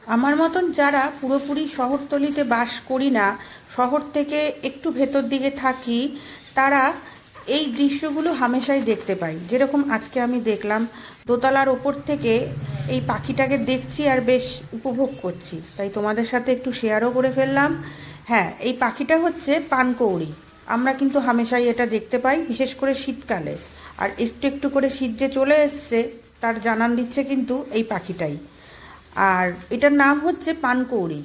আমার মতন যারা পুরোপুরি শহরতলিতে বাস করি না, শহর থেকে একটু ভেতর দিকে থাকি, তারা এই দৃশ্যগুলো হামেশাই দেখতে পাই। যেরকম আজকে আমি দেখলাম, দোতলার ওপর থেকে এই পাখিটাকে দেখছি আর বেশ উপভোগ করছি, তাই তোমাদের সাথে একটু শেয়ারও করে ফেললাম। হ্যাঁ, এই পাখিটা হচ্ছে পানকৌড়ি। আমরা কিন্তু হামেশাই এটা দেখতে পাই, বিশেষ করে শীতকালে। আর একটু একটু করে শীত যে চলে এসছে, তার জানান দিচ্ছে কিন্তু এই পাখিটাই। আর এটার নাম হচ্ছে পানকৌড়ি।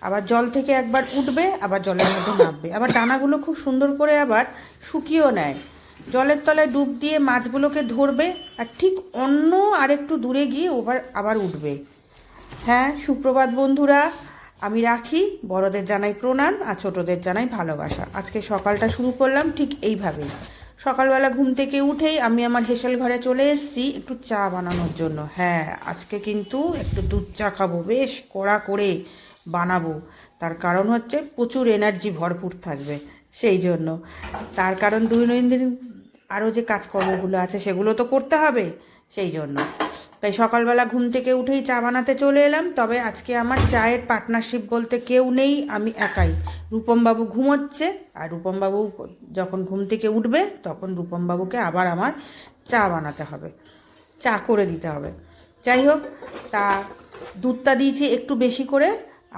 আবার জল থেকে একবার উঠবে, আবার জলের মধ্যে নামবে, আবার ডানাগুলো খুব সুন্দর করে আবার শুকিয়েও নেয়। জলের তলায় ডুব দিয়ে মাছগুলোকে ধরবে, আর ঠিক অন্য আরেকটু দূরে গিয়ে আবার উঠবে। হ্যাঁ, সুপ্রভাত বন্ধুরা, আমি রাখি। বড়দের জানাই প্রণাম আর ছোটদের জানাই ভালোবাসা। আজকে সকালটা শুরু করলাম ঠিক এইভাবেই। সকালবেলা ঘুম থেকে উঠেই আমি আমার হেসেল ঘরে চলে এসেছি একটু চা বানানোর জন্য। হ্যাঁ, আজকে কিন্তু একটু দুধ চা খাবো, বেশ কড়া করে বানাবো। তার কারণ হচ্ছে প্রচুর এনার্জি ভরপুর থাকবে সেই জন্য। তার কারণ দৈনন্দিন আরও যে কাজকর্মগুলো আছে সেগুলো তো করতে হবে, সেই জন্য। তাই সকালবেলা ঘুম থেকে উঠেই চা বানাতে চলে এলাম। তবে আজকে আমার চায়ের পার্টনারশিপ বলতে কেউ নেই, আমি একাই। রূপমবাবু ঘুমোচ্ছে, আর রূপমবাবু যখন ঘুম থেকে উঠবে তখন রূপমবাবুকে আবার আমার চা বানাতে হবে, চা করে দিতে হবে। যাই হোক, তা দুধটা দিয়েছি একটু বেশি করে,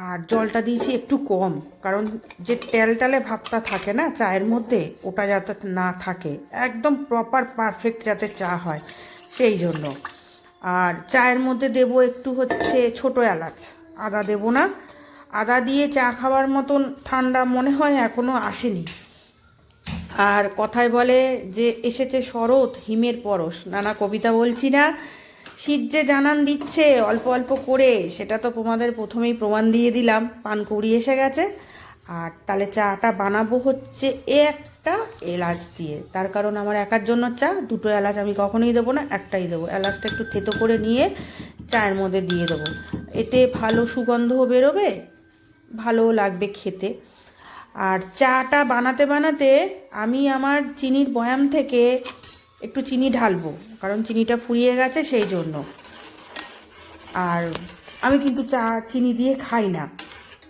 আর জলটা দিয়েছি একটু কম, কারণ যে টেলটালে ভাবটা থাকে না চায়ের মধ্যে, ওটা যাতে না থাকে, একদম প্রপার পারফেক্ট যাতে চা হয়, সেই জন্য। আর চায়ের মধ্যে দেব একটু হচ্ছে ছোটো এলাচ, আদা দেব না। আদা দিয়ে চা খাওয়ার মতন ঠান্ডা মনে হয় এখনও আসেনি। আর কথায় বলে যে এসেছে শরৎ হিমের পরশ, নানা কবিতা বলছি না। শীত যে জানান দিচ্ছে অল্প অল্প করে, সেটা তো তোমাদের প্রথমেই প্রমাণ দিয়ে দিলাম, পানকৌড়ি এসে গেছে। আর তাহলে চাটা বানাবো হচ্ছে একটা এলাচ দিয়ে। তার কারণ আমার একার জন্য চা, দুটো এলাচ আমি কখনোই দেবো না, একটাই দেবো। এলাচটা একটু থেতো করে নিয়ে চায়ের মধ্যে দিয়ে দেবো, এতে ভালো সুগন্ধও বেরোবে, ভালোও লাগবে খেতে। আর চাটা বানাতে বানাতে আমি আমার চিনির বয়াম থেকে একটু চিনি ঢালবো, কারণ চিনিটা ফুরিয়ে গেছে সেই জন্য। আর আমি কিন্তু চা চিনি দিয়ে খাই না।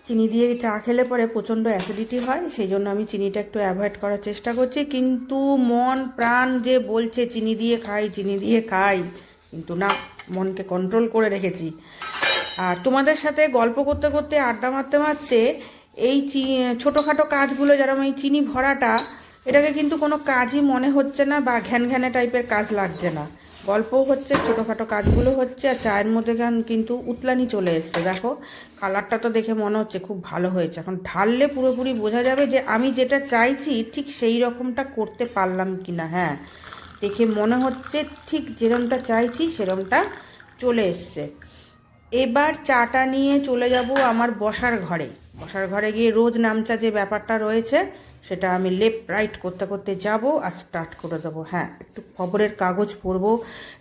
চিনি দিয়ে চা খেলে পরে প্রচণ্ড অ্যাসিডিটি হয়, সেই জন্য আমি চিনিটা একটু অ্যাভয়েড করার চেষ্টা করছি। কিন্তু মন প্রাণ যে বলছে চিনি দিয়ে খাই, চিনি দিয়ে খাই, কিন্তু না, মনকে কন্ট্রোল করে রেখেছি। আর তোমাদের সাথে গল্প করতে করতে, আড্ডা মারতে মারতে, এই ছোটোখাটো কাজগুলো, যেরকম এই চিনি ভরাটা, এটাকে কিন্তু কোনো কাজই মনে হচ্ছে না, বা ঘ্যান ঘ্যানে টাইপের কাজ লাগছে না। গল্পও হচ্ছে, ছোটোখাটো কাজগুলো হচ্ছে, আর চায়ের মধ্যে কিন্তু উতলানি চলে এসছে। দেখো, কালারটা তো দেখে মনে হচ্ছে খুব ভালো হয়েছে। এখন ঢাললে পুরোপুরি বোঝা যাবে যে আমি যেটা চাইছি ঠিক সেই রকমটা করতে পারলাম কি না। হ্যাঁ, দেখে মনে হচ্ছে ঠিক যেরকমটা চাইছি সেরকমটা চলে এসছে। এবার চাটা নিয়ে চলে যাব আমার বসার ঘরে। বসার ঘরে গিয়ে রোজ নামচা যে ব্যাপারটা রয়েছে, সেটা আমি লেফট রাইট করতে করতে যাব আর স্টার্ট করে দেবো। হ্যাঁ, একটু খবরের কাগজ পড়বো।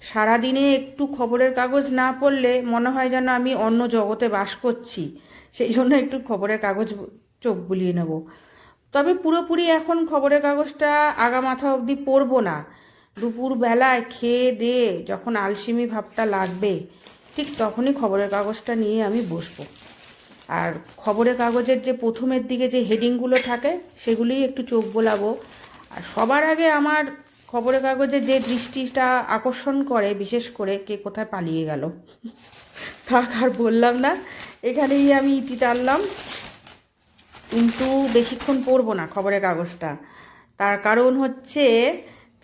সারাদিনে একটু খবরের কাগজ না পড়লে মনে হয় যেন আমি অন্য জগতে বাস করছি, সেই জন্য একটু খবরের কাগজ চোখ বুলিয়ে নেব। তবে পুরোপুরি এখন খবরের কাগজটা আগা মাথা অবধি পড়বো না। দুপুরবেলায় খেয়ে দিয়ে যখন আলসেমি ভাবটা লাগবে, ঠিক তখনই খবরের কাগজটা নিয়ে আমি বসবো। আর খবরের কাগজের যে প্রথমের দিকে যে হেডিংগুলো থাকে, সেগুলিই একটু চোখ বোলাবো। আর সবার আগে আমার খবরের কাগজে যে দৃষ্টিটা আকর্ষণ করে, বিশেষ করে কে কোথায় পালিয়ে গেল, থাক আর বললাম না, এখানেই আমি ইতি টানলাম। কিন্তু বেশিক্ষণ পড়বো না খবরের কাগজটা। তার কারণ হচ্ছে,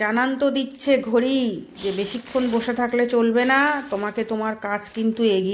জানান তো দিচ্ছে ঘড়ি যে বেশিক্ষণ বসে থাকলে চলবে না, তোমাকে তোমার কাজ কিন্তু এগিয়ে